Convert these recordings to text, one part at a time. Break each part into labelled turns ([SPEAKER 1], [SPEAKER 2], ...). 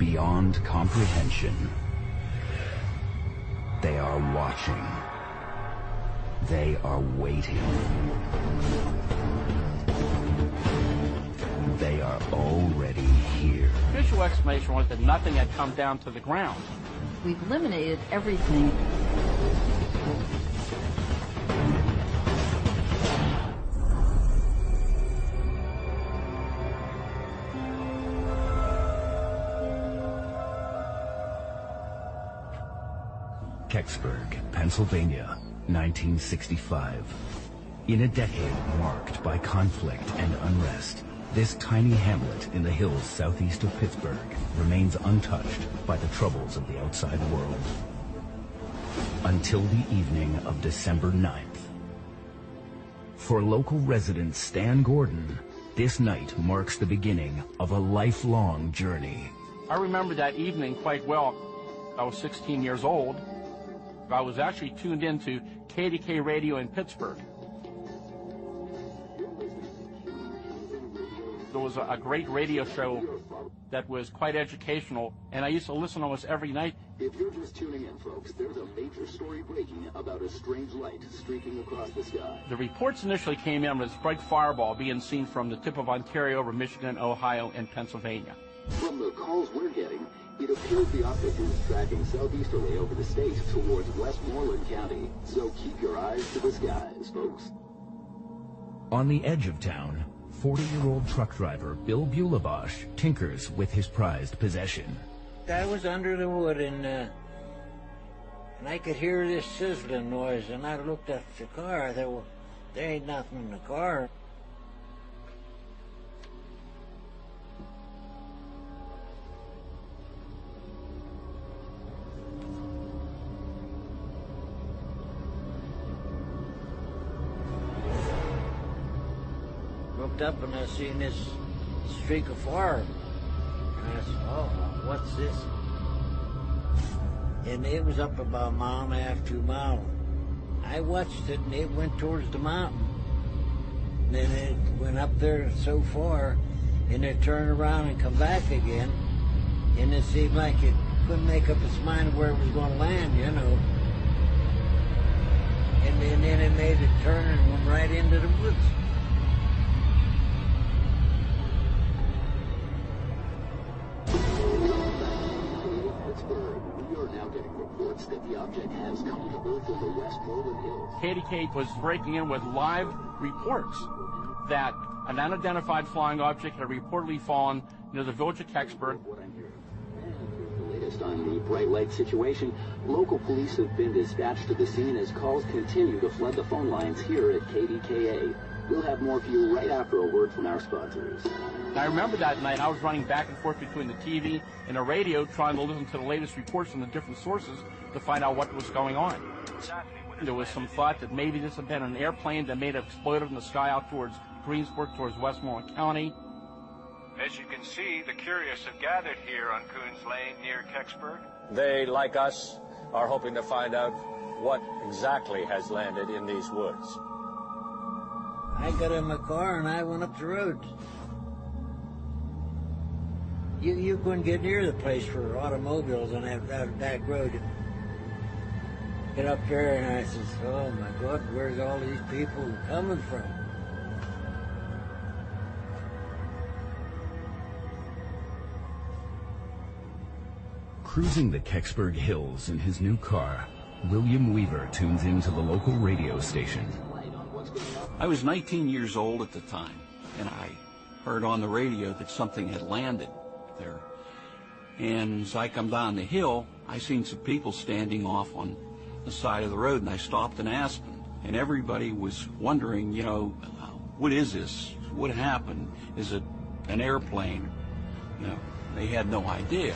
[SPEAKER 1] beyond comprehension. They are watching. They are waiting. They are already here.
[SPEAKER 2] Visual explanation was that nothing had come down to the ground.
[SPEAKER 3] We've eliminated everything.
[SPEAKER 1] Kecksburg, Pennsylvania, 1965. In a decade marked by conflict and unrest, this tiny hamlet in the hills southeast of Pittsburgh remains untouched by the troubles of the outside world. Until the evening of December 9th. For local resident Stan Gordon, this night marks the beginning of a lifelong journey.
[SPEAKER 2] I remember that evening quite well. I was 16 years old. I was actually tuned into KDK radio in Pittsburgh. There was a great radio show that was quite educational, and I used to listen almost every night.
[SPEAKER 4] If you're just tuning in, folks, there's a major story breaking about a strange light streaking across the sky.
[SPEAKER 2] The reports initially came in with a bright fireball being seen from the tip of Ontario over Michigan, Ohio, and Pennsylvania.
[SPEAKER 4] From the calls we're getting, it appears the object is tracking southeasterly over the state towards Westmoreland County. So keep your eyes to the skies, folks.
[SPEAKER 1] On the edge of town, 40-year-old truck driver Bill Bulabosh tinkers with his prized possession.
[SPEAKER 5] I was under the wood and I could hear this sizzling noise, and I looked at the car. I thought, well, there ain't nothing in the car. Looked up and I seen this streak of fire. And I said, oh, what's this? And it was up about a mile and a half, 2 miles. I watched it and it went towards the mountain. And then it went up there so far and it turned around and come back again. And it seemed like it couldn't make up its mind where it was going to land, you know. And then it made it turn and went right into the woods.
[SPEAKER 4] We are now getting reports that the object has come to Earth in the Westmoreland Hills.
[SPEAKER 2] KDK was breaking in with live reports that an unidentified flying object had reportedly fallen near the village of Kecksburg.
[SPEAKER 4] The latest on the bright light situation, local police have been dispatched to the scene as calls continue to flood the phone lines here at KDKA. We'll have more for you right after a word from our sponsors.
[SPEAKER 2] I remember that night I was running back and forth between the TV and the radio trying to listen to the latest reports from the different sources to find out what was going on. There was some thought that maybe this had been an airplane that may have exploded in the sky out towards Greensburg, towards Westmoreland County.
[SPEAKER 6] As you can see, the curious have gathered here on Coons Lane near Kecksburg.
[SPEAKER 7] They, like us, are hoping to find out what exactly has landed in these woods.
[SPEAKER 5] I got in my car and I went up the road. You couldn't get near the place for automobiles on that back road. Get up there and I says, oh my God, where's all these people coming from?
[SPEAKER 1] Cruising the Kecksburg Hills in his new car, William Weaver tunes into the local radio station.
[SPEAKER 8] I was 19 years old at the time, and I heard on the radio that something had landed there. And as I come down the hill, I seen some people standing off on the side of the road, and I stopped and asked them. And everybody was wondering, you know, what is this? What happened? Is it an airplane? You know, they had no idea.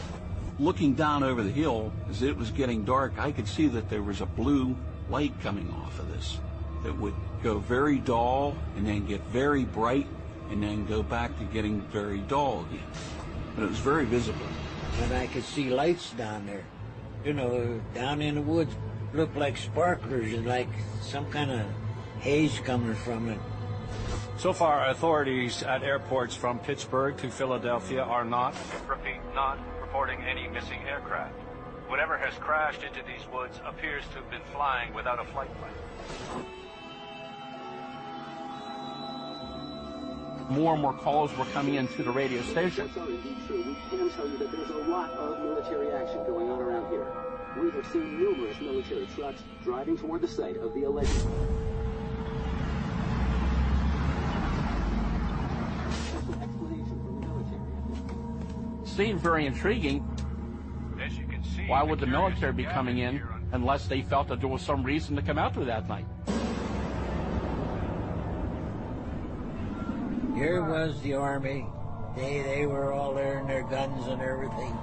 [SPEAKER 8] Looking down over the hill, as it was getting dark, I could see that there was a blue light coming off of this that would go very dull and then get very bright and then go back to getting very dull again. But it was very visible.
[SPEAKER 5] And I could see lights down there, you know, down in the woods. Looked like sparklers and like some kind of haze coming from it.
[SPEAKER 6] So far, authorities at airports from Pittsburgh to Philadelphia are not, repeat, not reporting any missing aircraft. Whatever has crashed into these woods appears to have been flying without a flight plan.
[SPEAKER 2] More and more calls were coming into the radio station.
[SPEAKER 4] That's indeed true. We can tell you that there's a lot of military action going on around here. We have seen numerous military trucks driving toward the site of the alleged...
[SPEAKER 2] Seemed very intriguing.
[SPEAKER 6] As you can see,
[SPEAKER 2] Why would the military be coming in unless they felt that there was some reason to come out there that night?
[SPEAKER 5] Here was the Army. They were all there in their guns and everything.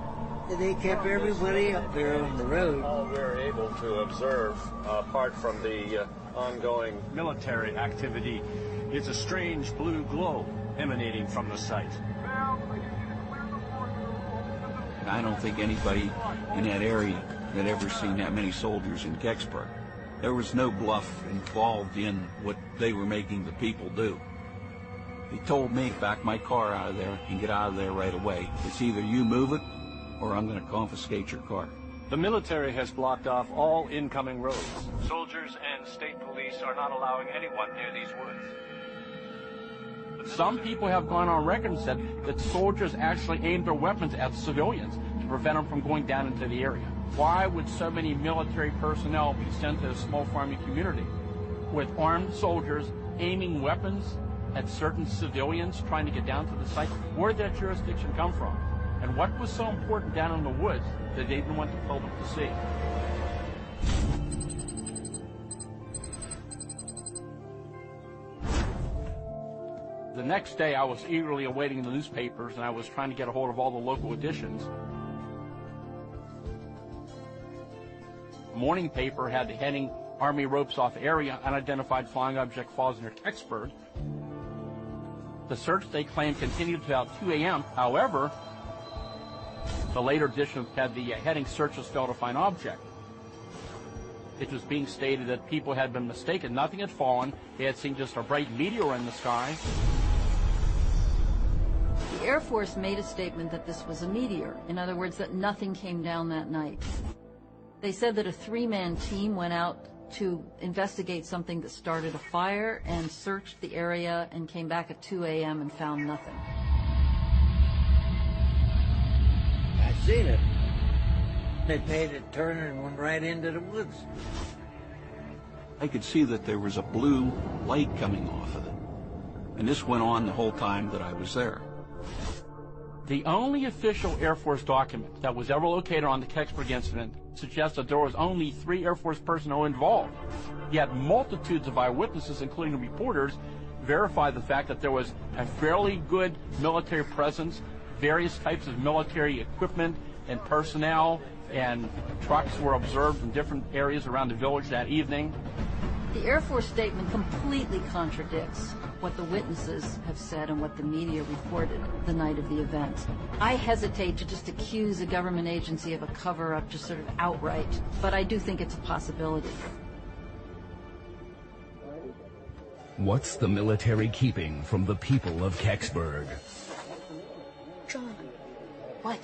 [SPEAKER 5] They kept everybody up there on the road.
[SPEAKER 7] All we're able to observe, apart from the ongoing
[SPEAKER 9] military activity, is a strange blue glow emanating from the site.
[SPEAKER 8] I don't think anybody in that area had ever seen that many soldiers in Kecksburg. There was no bluff involved in what they were making the people do. They told me, back my car out of there and get out of there right away. It's either you move it or I'm going to confiscate your car.
[SPEAKER 9] The military has blocked off all incoming roads.
[SPEAKER 6] Soldiers and state police are not allowing anyone near these woods.
[SPEAKER 2] Some people have gone on record and said that soldiers actually aimed their weapons at civilians to prevent them from going down into the area. Why would so many military personnel be sent to a small farming community with armed soldiers aiming weapons at certain civilians trying to get down to the site? Where did that jurisdiction come from? And what was so important down in the woods that they didn't want the public to see? The next day, I was eagerly awaiting the newspapers, and I was trying to get a hold of all the local editions. The morning paper had the heading, Army ropes off area, unidentified flying object falls near Kecksburg. The search, they claimed, continued to about 2 a.m. However, the later edition had the heading, searches failed to find object. It was being stated that people had been mistaken. Nothing had fallen. They had seen just a bright meteor in the sky.
[SPEAKER 3] The Air Force made a statement that this was a meteor. In other words, that nothing came down that night. They said that a three-man team went out to investigate something that started a fire and searched the area and came back at 2 a.m. and found nothing.
[SPEAKER 5] I seen it. They made it turn and went right into the woods.
[SPEAKER 8] I could see that there was a blue light coming off of it. And this went on the whole time that I was there.
[SPEAKER 2] The only official Air Force document that was ever located on the Kecksburg incident suggests that there was only 3 Air Force personnel involved. Yet multitudes of eyewitnesses, including reporters, verified the fact that there was a fairly good military presence, various types of military equipment and personnel, and trucks were observed in different areas around the village that evening.
[SPEAKER 3] The Air Force statement completely contradicts what the witnesses have said and what the media reported the night of the event. I hesitate to just accuse a government agency of a cover-up just sort of outright, but I do think it's a possibility.
[SPEAKER 1] What's the military keeping from the people of Kecksburg?
[SPEAKER 10] John. What?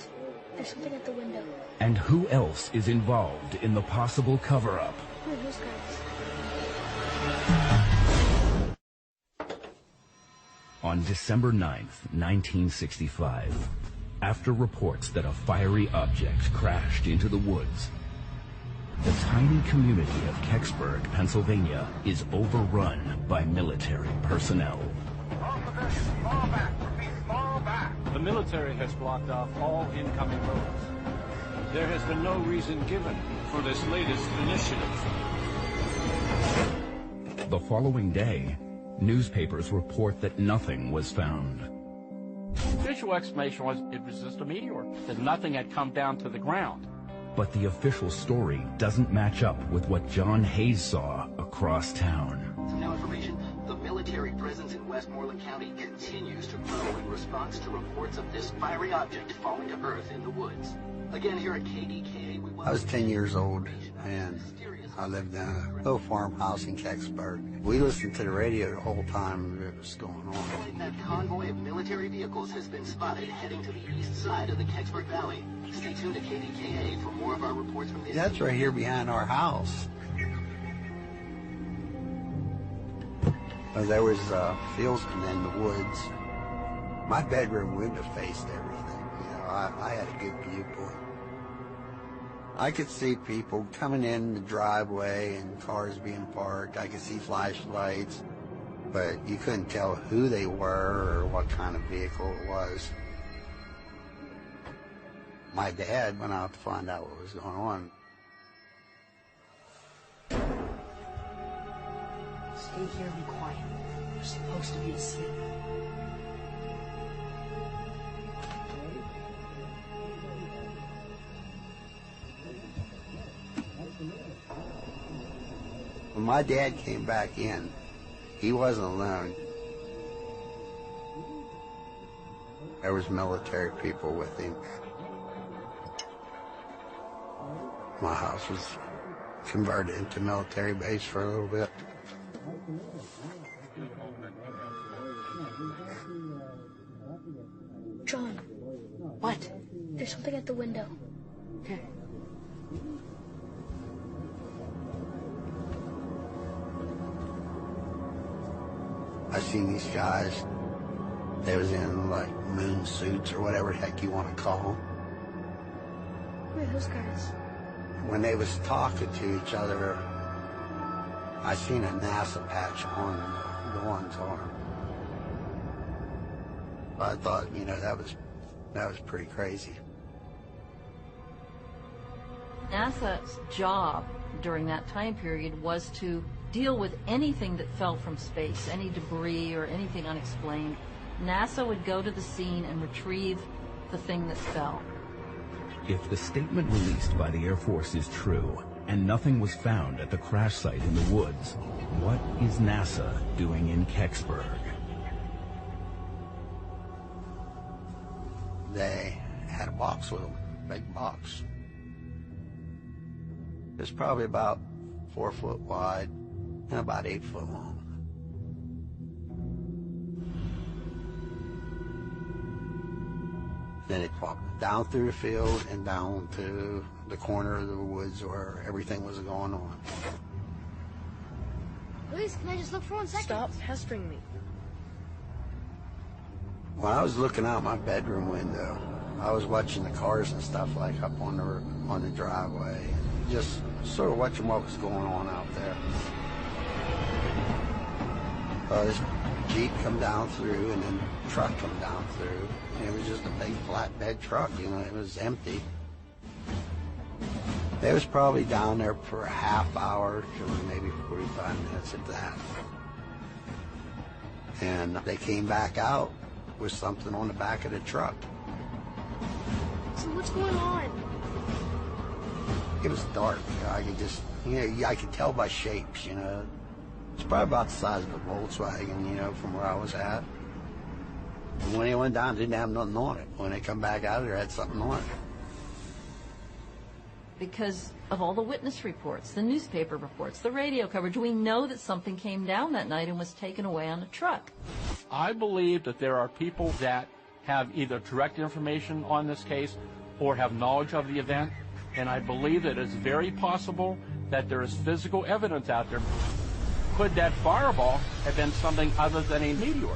[SPEAKER 10] There's something at the window.
[SPEAKER 1] And who else is involved in the possible cover-up?
[SPEAKER 10] Who are those guys?
[SPEAKER 1] On December 9th, 1965, after reports that a fiery object crashed into the woods, the tiny community of Kecksburg, Pennsylvania, is overrun by military personnel.
[SPEAKER 6] Fall back. Repeat, fall back.
[SPEAKER 9] The military has blocked off all incoming roads. There has been no reason given for this latest initiative.
[SPEAKER 1] The following day, newspapers report that nothing was found.
[SPEAKER 2] The official explanation was it was just a meteor, that nothing had come down to the ground.
[SPEAKER 1] But the official story doesn't match up with what John Hayes saw across town.
[SPEAKER 4] Some new information. The military presence in Westmoreland County continues to grow in response to reports of this fiery object falling to earth in the woods. Again, here at KDKA,
[SPEAKER 11] I was 10 years old, and I lived in a little farmhouse in Kecksburg. We listened to the radio the whole time it was going on.
[SPEAKER 4] That convoy of military vehicles has been spotted heading to the east side of the Kecksburg Valley. Stay tuned to KDKA for more of our reports from this.
[SPEAKER 11] That's right here behind our house. There was fields and then the woods. My bedroom window faced everything. You know, I had a good viewpoint. I could see people coming in the driveway and cars being parked. I could see flashlights, but you couldn't tell who they were or what kind of vehicle it was. My dad went out to find out what was going on.
[SPEAKER 10] Stay here and be quiet. We're supposed to be asleep.
[SPEAKER 11] When my dad came back in, he wasn't alone. There was military people with him. My house was converted into a military base for a little bit.
[SPEAKER 10] John. What? There's something at the window.
[SPEAKER 3] Okay.
[SPEAKER 11] I seen these guys. They was in like moon suits or whatever the heck you want to call them.
[SPEAKER 10] Who are those guys?
[SPEAKER 11] When they was talking to each other, I seen a NASA patch on the one's arm. I thought, you know, that was pretty crazy.
[SPEAKER 3] NASA's job during that time period was to deal with anything that fell from space, any debris or anything unexplained. NASA would go to the scene and retrieve the thing that fell.
[SPEAKER 1] If the statement released by the Air Force is true, and nothing was found at the crash site in the woods, what is NASA doing in Kecksburg?
[SPEAKER 11] They had a box with them, big box. It was probably about 4 foot wide and about 8 foot long. Then it walked down through the field and down to the corner of the woods where everything was going on.
[SPEAKER 10] Please, can I just look for 1 second?
[SPEAKER 12] Stop pestering me.
[SPEAKER 11] When I was looking out my bedroom window, I was watching the cars and stuff like up on the driveway, just sort of watching what was going on out there. This Jeep come down through and then truck come down through. And it was just a big flatbed truck, you know, it was empty. They was probably down there for a half hour to maybe 45 minutes at that. And they came back out with something on the back of the truck.
[SPEAKER 10] So what's going on?
[SPEAKER 11] It was dark. I could just, you know, I could tell by shapes, you know. It's probably about the size of a Volkswagen, you know, from where I was at. And when they went down, it didn't have nothing on it. When they come back out of there, it had something on it.
[SPEAKER 3] Because of all the witness reports, the newspaper reports, the radio coverage, we know that something came down that night and was taken away on a truck.
[SPEAKER 2] I believe that there are people that have either direct information on this case or have knowledge of the event, and I believe that it's very possible that there is physical evidence out there. Could that fireball have been something other than a meteor?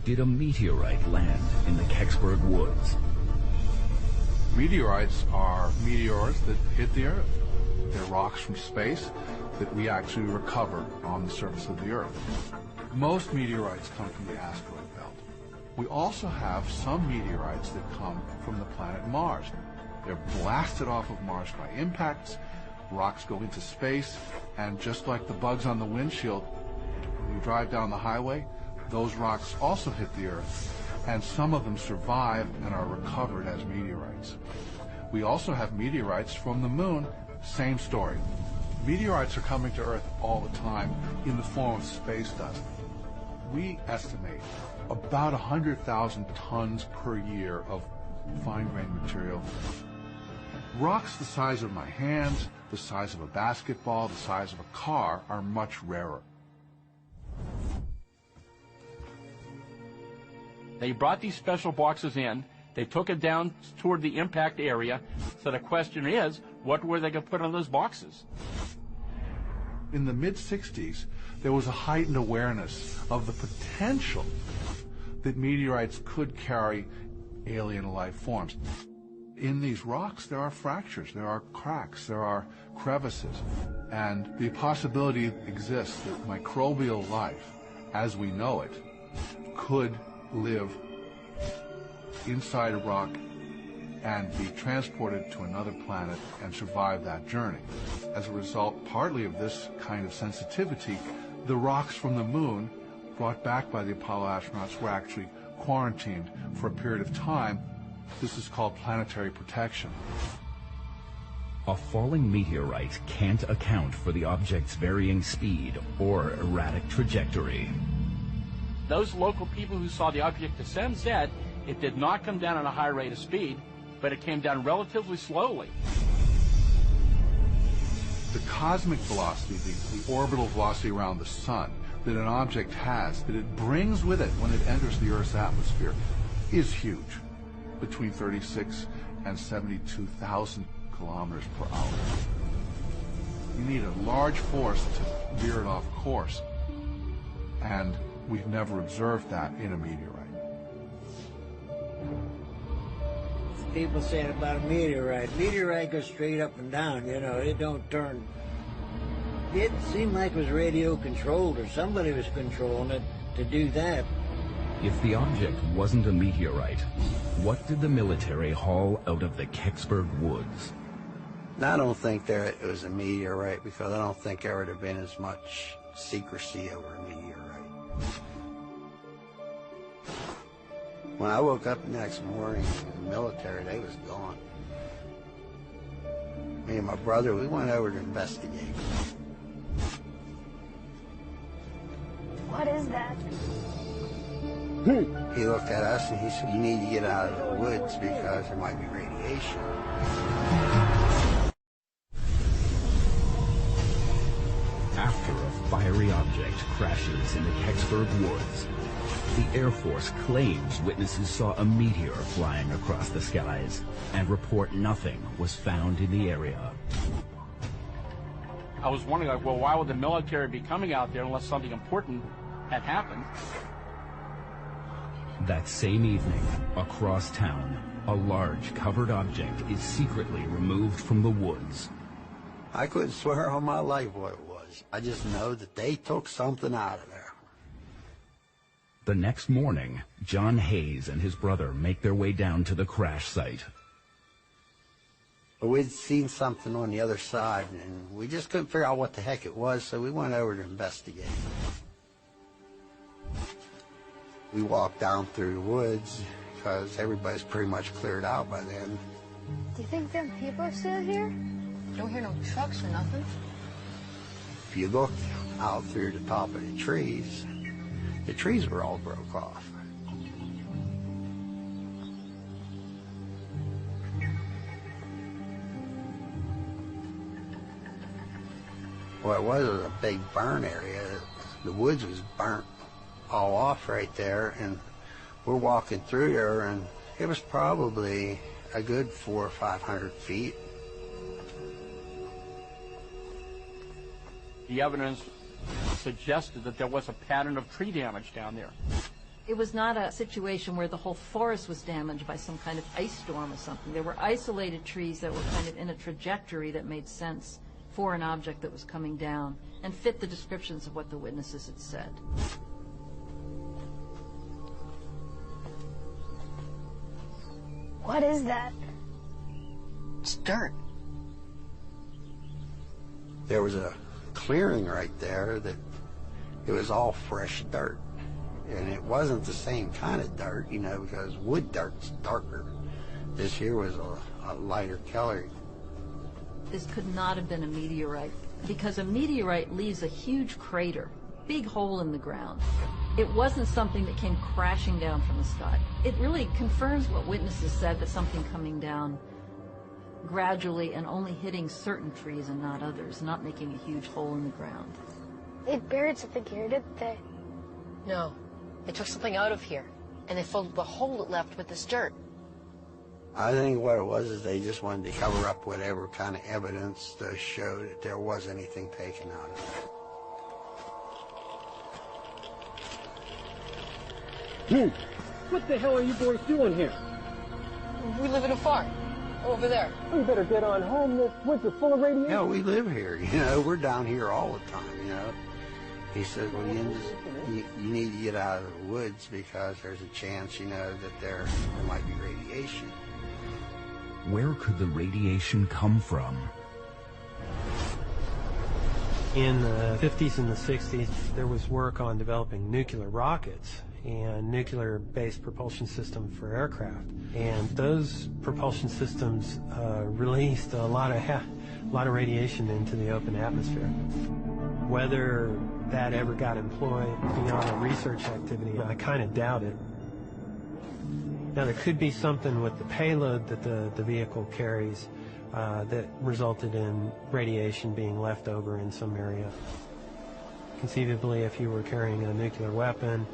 [SPEAKER 1] Did a meteorite land in the Kecksburg woods?
[SPEAKER 13] Meteorites are meteors that hit the Earth. They're rocks from space that we actually recover on the surface of the Earth. Most meteorites come from the asteroid belt. We also have some meteorites that come from the planet Mars. They're blasted off of Mars by impacts, rocks go into space, and just like the bugs on the windshield, when you drive down the highway, those rocks also hit the Earth, and some of them survive and are recovered as meteorites. We also have meteorites from the moon, same story. Meteorites are coming to Earth all the time in the form of space dust. We estimate about 100,000 tons per year of fine-grained material. Rocks the size of my hands, the the size of a basketball, the size of a car, are much rarer.
[SPEAKER 2] They brought these special boxes in. They took it down toward the impact area. So the question is, what were they going to put on those boxes?
[SPEAKER 13] In the mid-60s, there was a heightened awareness of the potential that meteorites could carry alien life forms. In these rocks, there are fractures, there are cracks, there are crevices, and the possibility exists that microbial life, as we know it, could live inside a rock and be transported to another planet and survive that journey. As a result, partly of this kind of sensitivity, the rocks from the moon brought back by the Apollo astronauts were actually quarantined for a period of time. This is called planetary protection.
[SPEAKER 1] A falling meteorite can't account for the object's varying speed or erratic trajectory.
[SPEAKER 2] Those local people who saw the object descend said it did not come down at a high rate of speed, but it came down relatively slowly.
[SPEAKER 13] The cosmic velocity, the orbital velocity around the sun that an object has, that it brings with it when it enters the Earth's atmosphere, is huge, between 36 and 72,000 kilometers per hour. You need a large force to veer it off course, and we've never observed that in a meteorite.
[SPEAKER 5] People saying about a meteorite goes straight up and down, you know, it don't turn. It seemed like it was radio controlled, or somebody was controlling it to do that.
[SPEAKER 1] If the object wasn't a meteorite, what did the military haul out of the Kecksburg woods?
[SPEAKER 11] I don't think it was a meteorite, because I don't think there would have been as much secrecy over a meteorite. When I woke up the next morning in the military, they was gone. Me and my brother, we went over to investigate.
[SPEAKER 10] What is that?
[SPEAKER 11] He looked at us and he said, "You need to get out of the woods because there might be radiation."
[SPEAKER 1] After a fiery object crashes in the Kecksburg woods, the Air Force claims witnesses saw a meteor flying across the skies and report nothing was found in the area.
[SPEAKER 2] I was wondering, like, well, why would the military be coming out there unless something important had happened?
[SPEAKER 1] That same evening, across town, a large covered object is secretly removed from the woods.
[SPEAKER 11] I couldn't swear on my life what it was. I just know that they took something out of there.
[SPEAKER 1] The next morning, John Hayes and his brother make their way down to the crash site.
[SPEAKER 11] We'd seen something on the other side, and we just couldn't figure out what the heck it was, so we went over to investigate. We walked down through the woods, because everybody's pretty much cleared out by then.
[SPEAKER 10] Do you think them people are still here? Don't hear no trucks or nothing.
[SPEAKER 11] If you look out through the top of the trees were all broke off. What it was a big burn area. The woods was burnt all off right there, and we're walking through there, and it was probably a good 400 or 500 feet.
[SPEAKER 2] The evidence suggested that there was a pattern of tree damage down there.
[SPEAKER 3] It was not a situation where the whole forest was damaged by some kind of ice storm or something. There were isolated trees that were kind of in a trajectory that made sense for an object that was coming down and fit the descriptions of what the witnesses had said.
[SPEAKER 10] What is that? It's dirt.
[SPEAKER 11] There was a clearing right there that it was all fresh dirt. And it wasn't the same kind of dirt, you know, because wood dirt's darker. This here was a lighter color.
[SPEAKER 3] This could not have been a meteorite, because a meteorite leaves a huge crater, big hole in the ground. It wasn't something that came crashing down from the sky. It really confirms what witnesses said, that something coming down gradually and only hitting certain trees and not others, not making a huge hole in the ground.
[SPEAKER 10] They buried something here, didn't they?
[SPEAKER 12] No. They took something out of here, and they filled the hole it left with this dirt.
[SPEAKER 11] I think what it was is they just wanted to cover up whatever kind of evidence to show that there was anything taken out of it.
[SPEAKER 14] What the hell are you boys doing here?
[SPEAKER 12] We live in a farm. Over there.
[SPEAKER 14] We better get on home. This woods are full of radiation.
[SPEAKER 11] Yeah, we live here, you know. We're down here all the time, you know. He said, well, you need to get out of the woods because there's a chance, you know, that there might be radiation.
[SPEAKER 1] Where could the radiation come from?
[SPEAKER 15] In the 50s and the 60s, there was work on developing nuclear rockets and nuclear-based propulsion system for aircraft. And those propulsion systems released a lot of radiation into the open atmosphere. Whether that ever got employed beyond a research activity, I kind of doubt it. Now, there could be something with the payload that the vehicle carries that resulted in radiation being left over in some area. Conceivably, if you were carrying a nuclear weapon,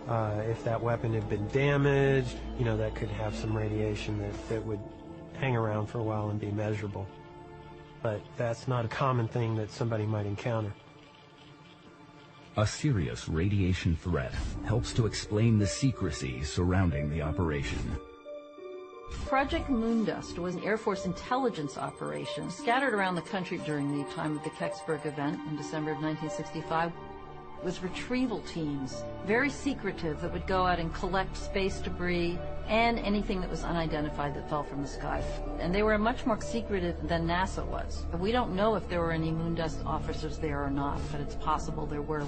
[SPEAKER 15] if that weapon had been damaged, you know, that could have some radiation that would hang around for a while and be measurable. But that's not a common thing that somebody might encounter.
[SPEAKER 1] A serious radiation threat helps to explain the secrecy surrounding the operation.
[SPEAKER 3] Project Moondust was an Air Force intelligence operation scattered around the country during the time of the Kecksburg event in December of 1965. It was retrieval teams, very secretive, that would go out and collect space debris and anything that was unidentified that fell from the sky. And they were much more secretive than NASA was. We don't know if there were any Moondust officers there or not, but it's possible there were.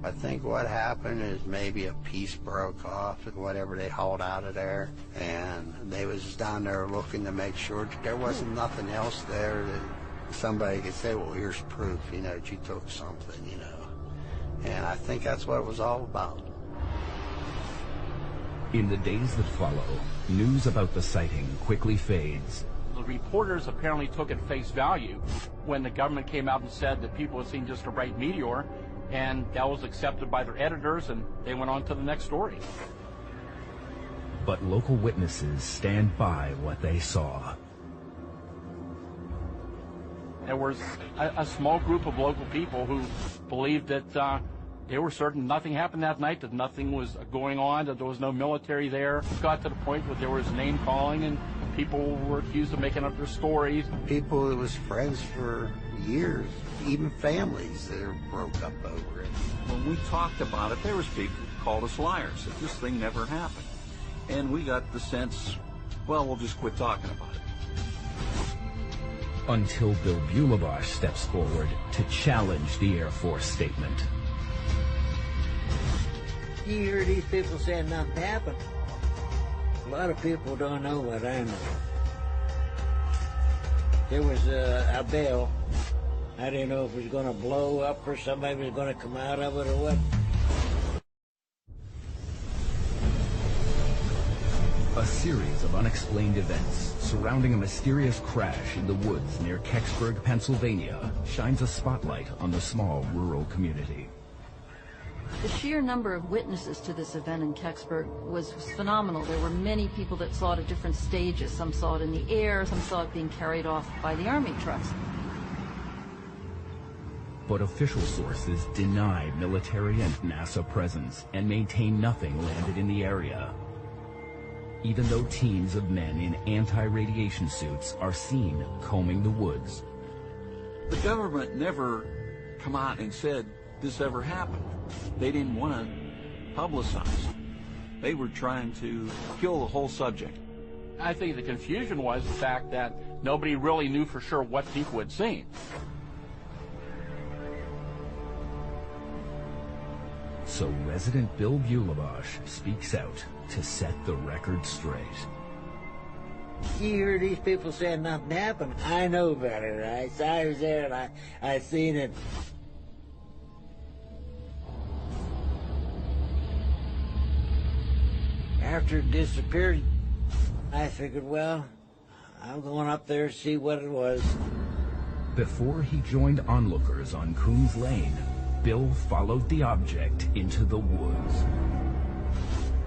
[SPEAKER 11] I think what happened is maybe a piece broke off and whatever they hauled out of there, and they was down there looking to make sure that there wasn't nothing else there that somebody could say, well, here's proof, you know, that you took something, you know. And I think that's what it was all about.
[SPEAKER 1] In the days that follow, news about the sighting quickly fades.
[SPEAKER 2] The reporters apparently took at face value when the government came out and said that people had seen just a bright meteor, and that was accepted by their editors, and they went on to the next story.
[SPEAKER 1] But local witnesses stand by what they saw.
[SPEAKER 2] There was a small group of local people who believed that they were certain nothing happened that night, that nothing was going on, that there was no military there. It got to the point where there was name calling and people were accused of making up their stories.
[SPEAKER 11] People that was friends for years, even families that broke up over it.
[SPEAKER 8] When we talked about it, there was people who called us liars, that this thing never happened. And we got the sense, well, we'll just quit talking about it.
[SPEAKER 1] Until Bill Bulavash steps forward to challenge the Air Force statement.
[SPEAKER 5] You hear these people saying nothing happened. A lot of people don't know what I know. There was a bell. I didn't know if it was going to blow up or somebody was going to come out of it or what.
[SPEAKER 1] A series of unexplained events surrounding a mysterious crash in the woods near Kecksburg, Pennsylvania, shines a spotlight on the small rural community.
[SPEAKER 3] The sheer number of witnesses to this event in Kecksburg was phenomenal. There were many people that saw it at different stages. Some saw it in the air, some saw it being carried off by the Army trucks.
[SPEAKER 1] But official sources deny military and NASA presence and maintain nothing landed in the area. Even though teams of men in anti-radiation suits are seen combing the woods.
[SPEAKER 8] The government never come out and said this ever happened. They didn't want to publicize. They were trying to kill the whole subject.
[SPEAKER 2] I think the confusion was the fact that nobody really knew for sure what people had seen.
[SPEAKER 1] So resident Bill Bulavash speaks out to set the record straight.
[SPEAKER 5] You hear these people saying nothing happened. I know better, right? So I was there and I seen it. After it disappeared, I figured, well, I'm going up there to see what it was.
[SPEAKER 1] Before he joined onlookers on Coombs Lane, Bill followed the object into the woods.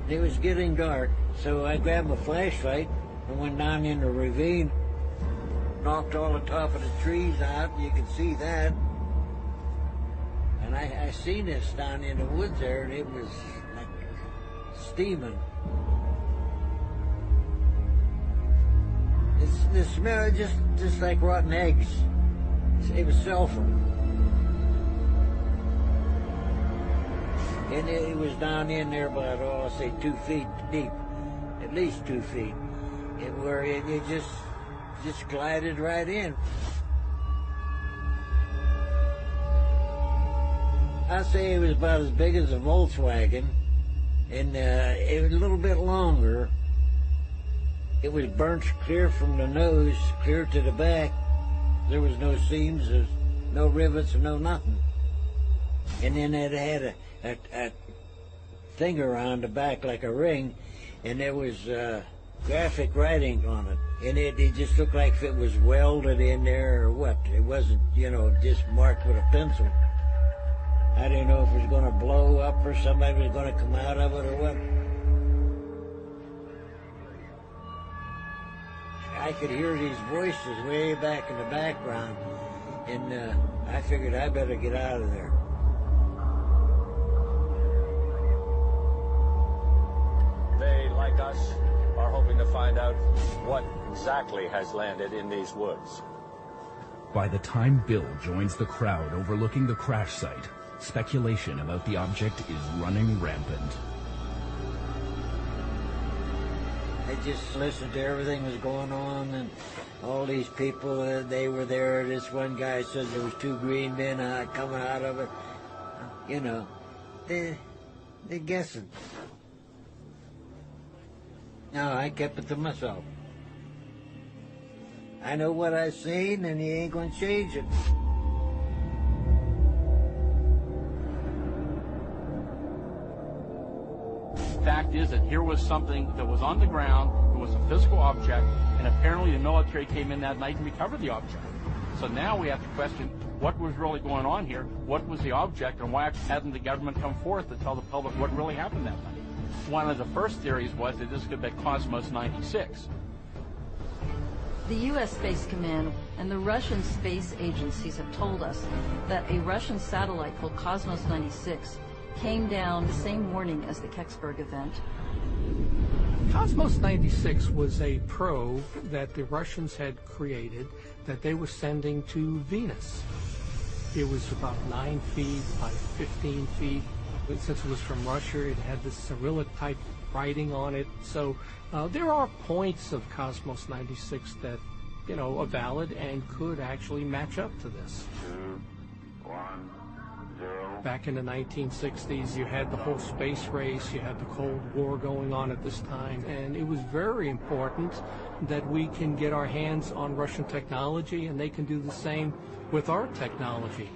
[SPEAKER 5] It was getting dark, so I grabbed my flashlight and went down in the ravine, knocked all the top of the trees out, you can see that. And I seen this down in the woods there, and it was like steaming. The smell just like rotten eggs. It was sulfur. And it was down in there about, I'll say 2 feet deep, at least 2 feet, where it just glided right in. I'd say it was about as big as a Volkswagen, and it was a little bit longer. It was burnt clear from the nose, clear to the back. There was no seams, there's no rivets, no nothing. And then it had a thing around the back like a ring, and there was graphic writing on it. And it just looked like if it was welded in there or what. It wasn't, just marked with a pencil. I didn't know if it was going to blow up or somebody was going to come out of it or what. I could hear these voices way back in the background, and I figured I better get out of there.
[SPEAKER 7] They, like us, are hoping to find out what exactly has landed in these woods.
[SPEAKER 1] By the time Bill joins the crowd overlooking the crash site, speculation about the object is running rampant.
[SPEAKER 5] I just listened to everything that was going on, and all these people, they were there. This one guy said there was 2 green men coming out of it. They're guessing. No, I kept it to myself. I know what I seen, and he ain't going to change it.
[SPEAKER 2] Fact is that here was something that was on the ground, it was a physical object, and apparently the military came in that night and recovered the object. So now we have to question what was really going on here, what was the object, and why hadn't the government come forth to tell the public what really happened that night? One of the first theories was that this could be Cosmos 96.
[SPEAKER 3] The U.S. Space Command and the Russian space agencies have told us that a Russian satellite called Cosmos 96 came down the same morning as the Kecksburg event.
[SPEAKER 15] Cosmos 96 was a probe that the Russians had created that they were sending to Venus. It was about 9 feet by 15 feet. Since it was from Russia, it had this Cyrillic-type writing on it. So there are points of Cosmos 96 that, are valid and could actually match up to this.
[SPEAKER 16] 2, 1, 0.
[SPEAKER 15] Back in the 1960s, you had the whole space race, you had the Cold War going on at this time, and it was very important that we can get our hands on Russian technology, and they can do the same with our technology.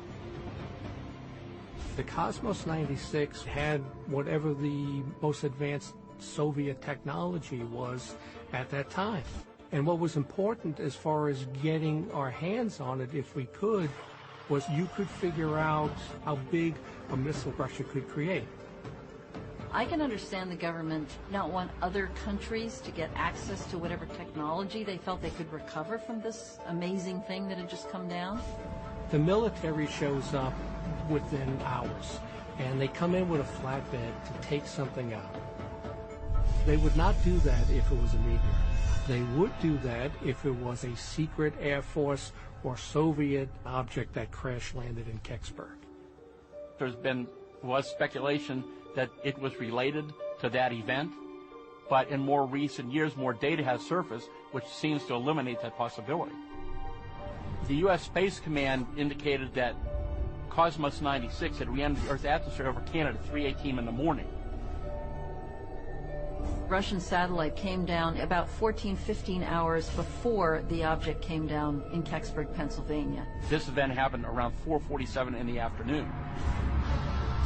[SPEAKER 15] The Cosmos 96 had whatever the most advanced Soviet technology was at that time. And what was important as far as getting our hands on it, if we could, was you could figure out how big a missile Russia could create.
[SPEAKER 3] I can understand the government not want other countries to get access to whatever technology they felt they could recover from this amazing thing that had just come down.
[SPEAKER 15] The military shows up within hours, and they come in with a flatbed to take something out. They would not do that if it was a meteor. They would do that if it was a secret Air Force or Soviet object that crash landed in Kecksburg.
[SPEAKER 2] Was speculation that it was related to that event, but in more recent years, more data has surfaced, which seems to eliminate that possibility. The U.S. Space Command indicated that Cosmos 96 had re-entered the Earth's atmosphere over Canada at 3:18 in the morning.
[SPEAKER 3] Russian satellite came down about 15 hours before the object came down in Kecksburg, Pennsylvania.
[SPEAKER 2] This event happened around 4:47 in the afternoon.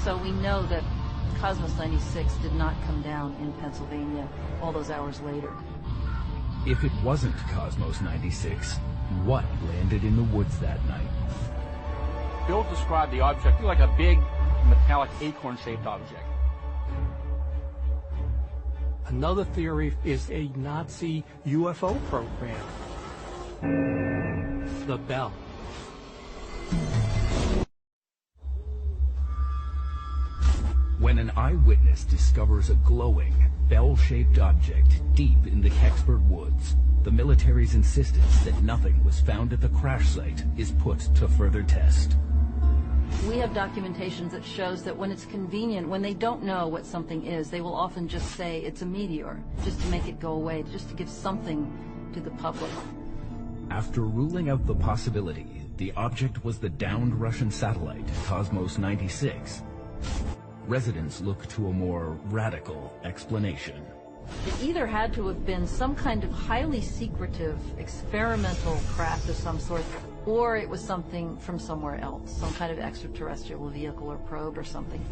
[SPEAKER 3] So we know that Cosmos 96 did not come down in Pennsylvania all those hours later.
[SPEAKER 1] If it wasn't Cosmos 96, what landed in the woods that night?
[SPEAKER 2] Bill described the object like a big metallic acorn-shaped object.
[SPEAKER 14] Another theory is a Nazi UFO program. The bell.
[SPEAKER 1] When an eyewitness discovers a glowing, bell-shaped object deep in the Kecksburg woods, the military's insistence that nothing was found at the crash site is put to further test.
[SPEAKER 3] We have documentations that shows that when it's convenient, when they don't know what something is, they will often just say it's a meteor, just to make it go away, just to give something to the public.
[SPEAKER 1] After ruling out the possibility the object was the downed Russian satellite, Cosmos 96, residents look to a more radical explanation.
[SPEAKER 3] It either had to have been some kind of highly secretive experimental craft of some sort, or it was something from somewhere else, some kind of extraterrestrial vehicle or probe or something.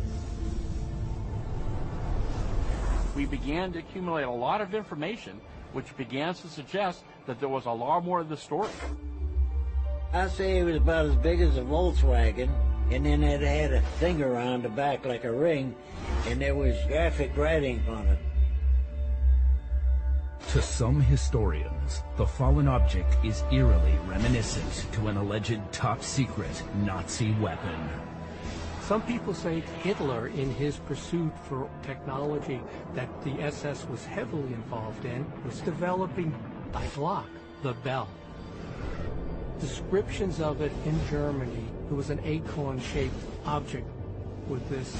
[SPEAKER 2] We began to accumulate a lot of information, which began to suggest that there was a lot more of the story.
[SPEAKER 5] I'd say it was about as big as a Volkswagen, and then it had a thing around the back like a ring, and there was graphic writing on it.
[SPEAKER 1] To some historians, the fallen object is eerily reminiscent to an alleged top-secret Nazi weapon.
[SPEAKER 14] Some people say Hitler, in his pursuit for technology that the SS was heavily involved in, was developing by Glock, the bell. Descriptions of it in Germany, it was an acorn-shaped object with this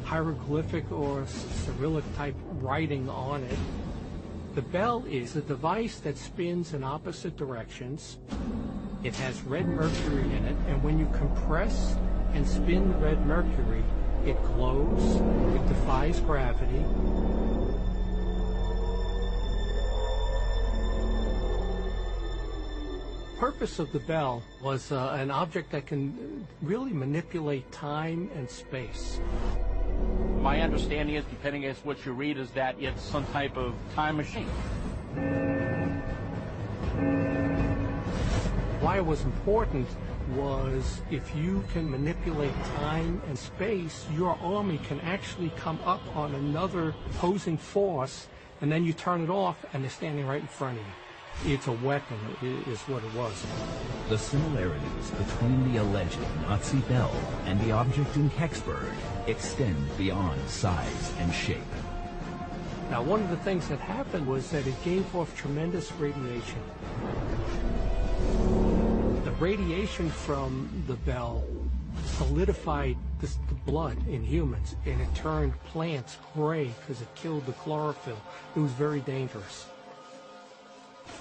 [SPEAKER 14] hieroglyphic or Cyrillic-type writing on it. The bell is a device that spins in opposite directions. It has red mercury in it, and when you compress and spin the red mercury, it glows, it defies gravity. The purpose of the bell was an object that can really manipulate time and space.
[SPEAKER 2] My understanding is, depending on what you read, is that it's some type of time machine.
[SPEAKER 14] Why it was important was if you can manipulate time and space, your army can actually come up on another opposing force, and then you turn it off and they're standing right in front of you. It's a weapon, is what it was.
[SPEAKER 1] The similarities between the alleged Nazi bell and the object in Kecksburg extend beyond size and shape.
[SPEAKER 14] Now, one of the things that happened was that it gave off tremendous radiation. The radiation from the bell solidified the blood in humans, and it turned plants gray because it killed the chlorophyll. It was very dangerous.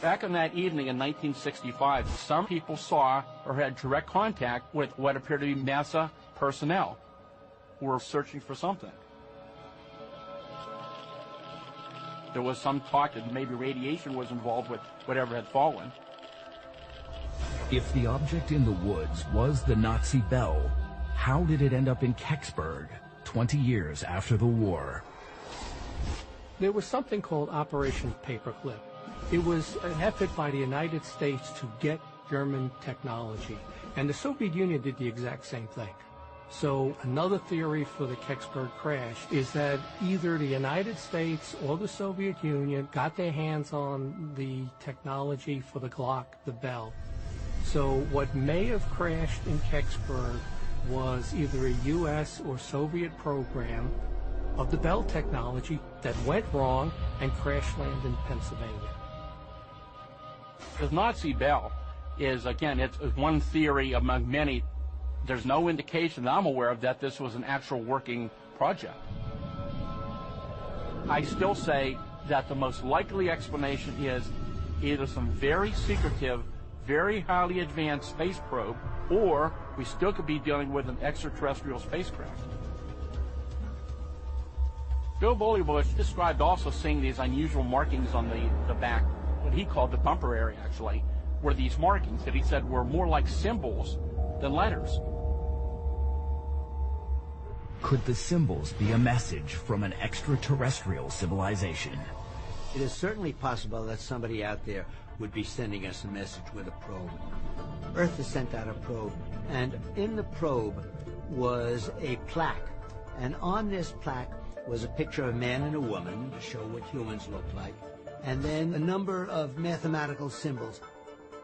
[SPEAKER 2] Back on that evening in 1965, some people saw or had direct contact with what appeared to be NASA personnel who were searching for something. There was some talk that maybe radiation was involved with whatever had fallen.
[SPEAKER 1] If the object in the woods was the Nazi bell, how did it end up in Kecksburg 20 years after the war?
[SPEAKER 14] There was something called Operation Paperclip. It was an effort by the United States to get German technology, and the Soviet Union did the exact same thing. So another theory for the Kecksburg crash is that either the United States or the Soviet Union got their hands on the technology for the Glock, the bell. So what may have crashed in Kecksburg was either a U.S. or Soviet program of the bell technology that went wrong and crash landed in Pennsylvania.
[SPEAKER 2] The Nazi bell is, again, it's one theory among many. There's no indication that I'm aware of that this was an actual working project. I still say that the most likely explanation is either some very secretive, very highly advanced space probe, or we still could be dealing with an extraterrestrial spacecraft. Bill Bush described also seeing these unusual markings on the back, what he called the bumper area actually, were these markings that he said were more like symbols than letters.
[SPEAKER 1] Could the symbols be a message from an extraterrestrial civilization?
[SPEAKER 5] It is certainly possible that somebody out there would be sending us a message with a probe. Earth has sent out a probe, and in the probe was a plaque. And on this plaque was a picture of a man and a woman to show what humans look like, and then a number of mathematical symbols.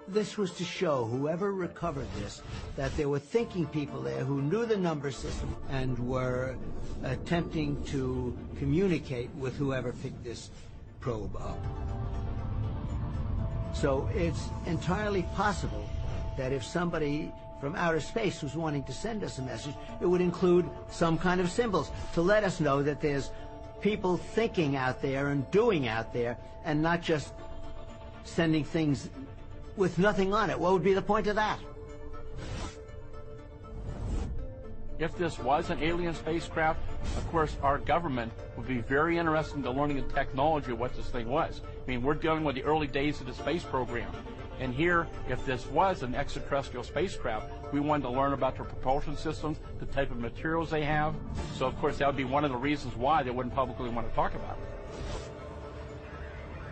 [SPEAKER 5] This was to show whoever recovered this that there were thinking people there who knew the number system and were attempting to communicate with whoever picked this probe up. So it's entirely possible that if somebody from outer space was wanting to send us a message, it would include some kind of symbols to let us know that there's people thinking out there and doing out there, and not just sending things with nothing on it. What would be the point of that?
[SPEAKER 2] If this was an alien spacecraft, of course, our government would be very interested in the learning the technology of what this thing was. I mean, we're dealing with the early days of the space program. And here, if this was an extraterrestrial spacecraft, we wanted to learn about their propulsion systems, the type of materials they have. So, of course, that would be one of the reasons why they wouldn't publicly want to talk about it.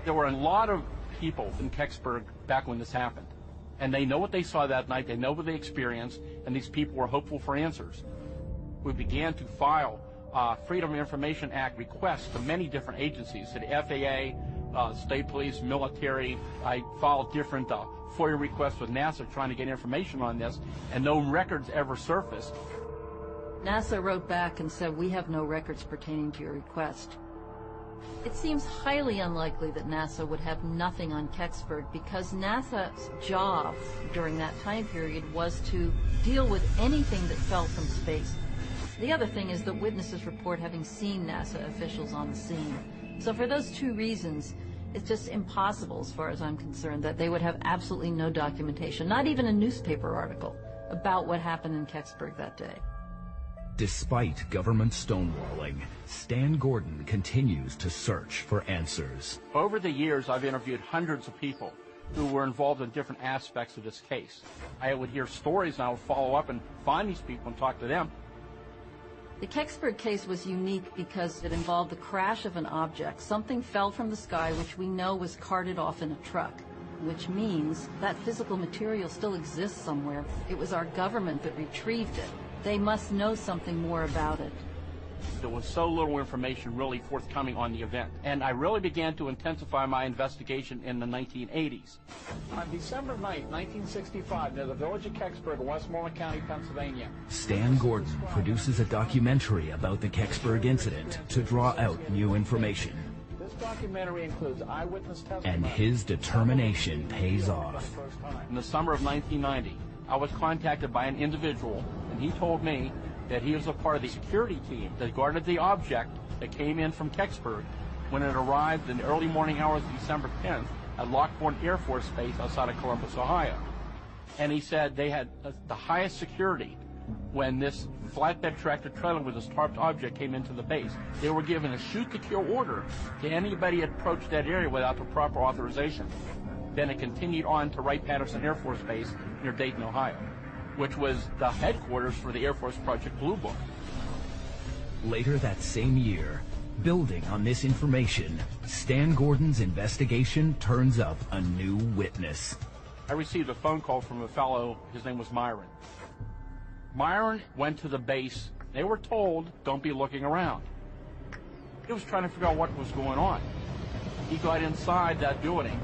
[SPEAKER 2] There were a lot of people in Kecksburg back when this happened. And they know what they saw that night, they know what they experienced, and these people were hopeful for answers. We began to file Freedom of Information Act requests to many different agencies, to the FAA, state police, military. I filed different FOIA requests with NASA trying to get information on this, and no records ever surfaced.
[SPEAKER 3] NASA wrote back and said, "We have no records pertaining to your request." It seems highly unlikely that NASA would have nothing on Kecksburg, because NASA's job during that time period was to deal with anything that fell from space. The other thing is that witnesses report having seen NASA officials on the scene. So for those two reasons, it's just impossible, as far as I'm concerned, that they would have absolutely no documentation, not even a newspaper article, about what happened in Kecksburg that day.
[SPEAKER 1] Despite government stonewalling, Stan Gordon continues to search for answers.
[SPEAKER 2] Over the years, I've interviewed hundreds of people who were involved in different aspects of this case. I would hear stories, and I would follow up and find these people and talk to them.
[SPEAKER 3] The Kecksburg case was unique because it involved the crash of an object. Something fell from the sky, which we know was carted off in a truck, which means that physical material still exists somewhere. It was our government that retrieved it. They must know something more about it.
[SPEAKER 2] There was so little information really forthcoming on the event, and I really began to intensify my investigation in the 1980s.
[SPEAKER 9] On December 9, 1965, near the village of Kecksburg, Westmoreland County, Pennsylvania,
[SPEAKER 1] Stan Gordon produces a documentary about the Kecksburg incident to draw out new information.
[SPEAKER 9] This documentary includes eyewitness testimony.
[SPEAKER 1] And his determination pays off.
[SPEAKER 2] In the summer of 1990, I was contacted by an individual, and he told me that he was a part of the security team that guarded the object that came in from Kecksburg when it arrived in the early morning hours of December 10th at Lockbourne Air Force Base outside of Columbus, Ohio. And he said they had the highest security when this flatbed tractor trailer with this tarped object came into the base. They were given a shoot-to-kill order to anybody who approached that area without the proper authorization. Then it continued on to Wright-Patterson Air Force Base near Dayton, Ohio, which was the headquarters for the Air Force Project Blue Book.
[SPEAKER 1] Later that same year, building on this information, Stan Gordon's investigation turns up a new witness.
[SPEAKER 2] I received a phone call from a fellow, his name was Myron. Myron went to the base. They were told, don't be looking around. He was trying to figure out what was going on. He got inside that building,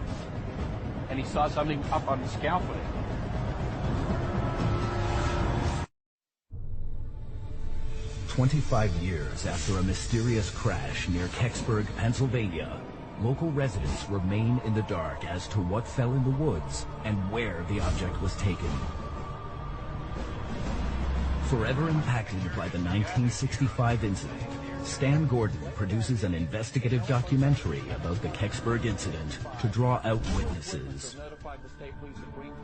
[SPEAKER 2] and he saw something up on the scaffolding.
[SPEAKER 1] "25 years after a mysterious crash near Kecksburg, Pennsylvania, local residents remain in the dark as to what fell in the woods and where the object was taken. Forever impacted by the 1965 incident, Stan Gordon produces an investigative documentary about the Kecksburg incident to draw out witnesses.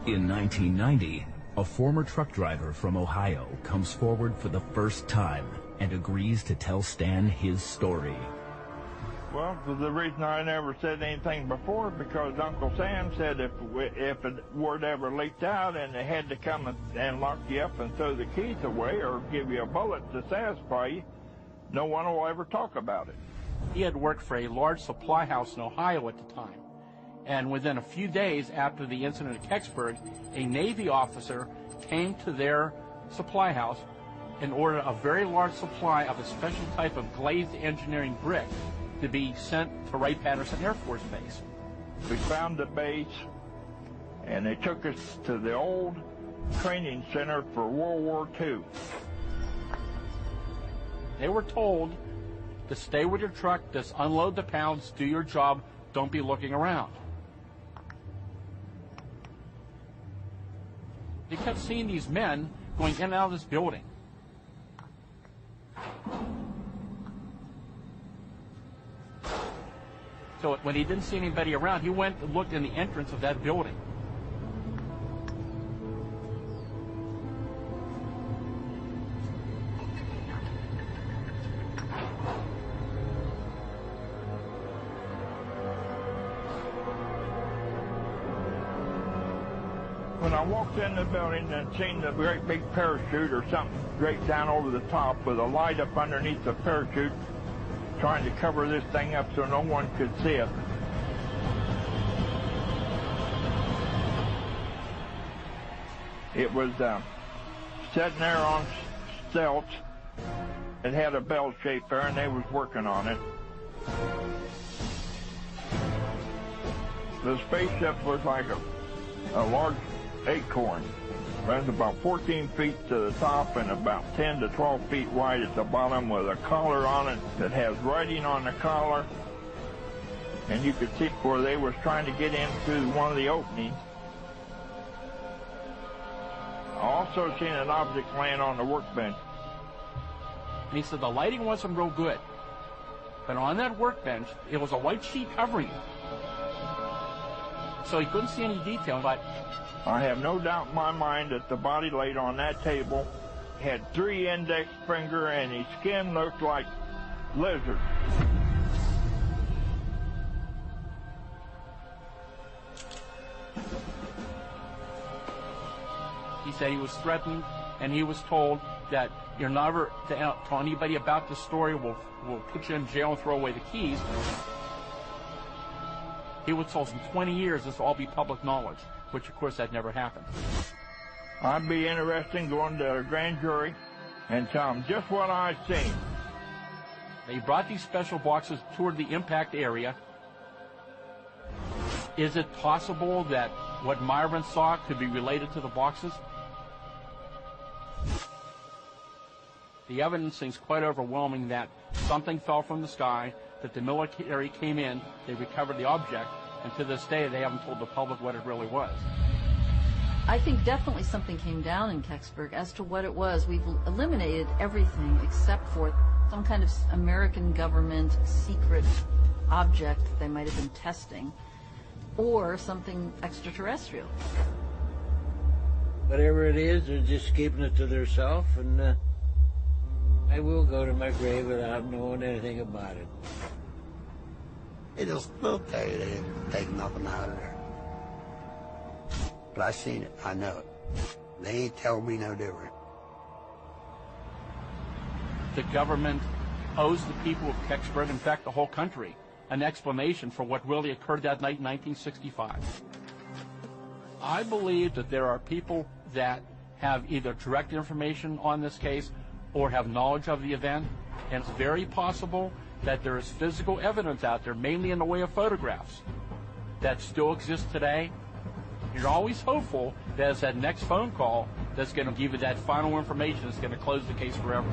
[SPEAKER 1] In 1990, a former truck driver from Ohio comes forward for the first time and agrees to tell Stan his story.
[SPEAKER 17] Well, for the reason I never said anything before, because Uncle Sam said if word ever leaked out and they had to come and lock you up and throw the keys away or give you a bullet to satisfy you, no one will ever talk about it.
[SPEAKER 2] He had worked for a large supply house in Ohio at the time. And within a few days after the incident at Kecksburg, a Navy officer came to their supply house and ordered a very large supply of a special type of glazed engineering brick to be sent to Wright-Patterson Air Force Base.
[SPEAKER 17] We found the base, and they took us to the old training center for World War II.
[SPEAKER 2] They were told to stay with your truck, just unload the pounds, do your job, don't be looking around. They kept seeing these men going in and out of this building. So when he didn't see anybody around, he went and looked in the entrance of that building.
[SPEAKER 17] When I walked in the building and seen the great big parachute or something draped down over the top with a light up underneath the parachute, trying to cover this thing up so no one could see it. It was sitting there on stilts. It had a bell shape there, and they was working on it. The spaceship was like a large acorn. Runs about 14 feet to the top and about 10 to 12 feet wide at the bottom, with a collar on it that has writing on the collar. And you could see where they was trying to get into one of the openings. I also seen an object laying on the workbench.
[SPEAKER 2] And he said the lighting wasn't real good. But on that workbench, it was a white sheet covering it. So he couldn't see any detail, but
[SPEAKER 17] I have no doubt in my mind that the body laid on that table had 3 index finger, and his skin looked like lizard.
[SPEAKER 2] he said he was threatened, and he was told that you're never to tell anybody about the story. We'll put you in jail and throw away the keys. He was told in 20 years this will all be public knowledge, which of course that never happened.
[SPEAKER 17] I'd be interested in going to a grand jury and tell them just what I'd seen.
[SPEAKER 2] They brought these special boxes toward the impact area. Is it possible that what Myron saw could be related to the boxes? The evidence seems quite overwhelming that something fell from the sky, that the military came in, they recovered the object, and to this day they haven't told the public what it really was.
[SPEAKER 3] I think definitely something came down in Kecksburg. As to what it was, we've eliminated everything except for some kind of American government secret object that they might have been testing, or something extraterrestrial.
[SPEAKER 5] Whatever it is, they're just keeping it to themselves, and I will go to my grave without knowing anything about it.
[SPEAKER 11] It'll still tell you they didn't take nothing out of there. But I seen it, I know it. They ain't telling me no different.
[SPEAKER 2] The government owes the people of Kecksburg, in fact the whole country, an explanation for what really occurred that night in 1965. I believe that there are people that have either direct information on this case or have knowledge of the event, and it's very possible that there is physical evidence out there, mainly in the way of photographs, that still exists today. You're always hopeful that it's that next phone call that's going to give you that final information that's going to close the case forever.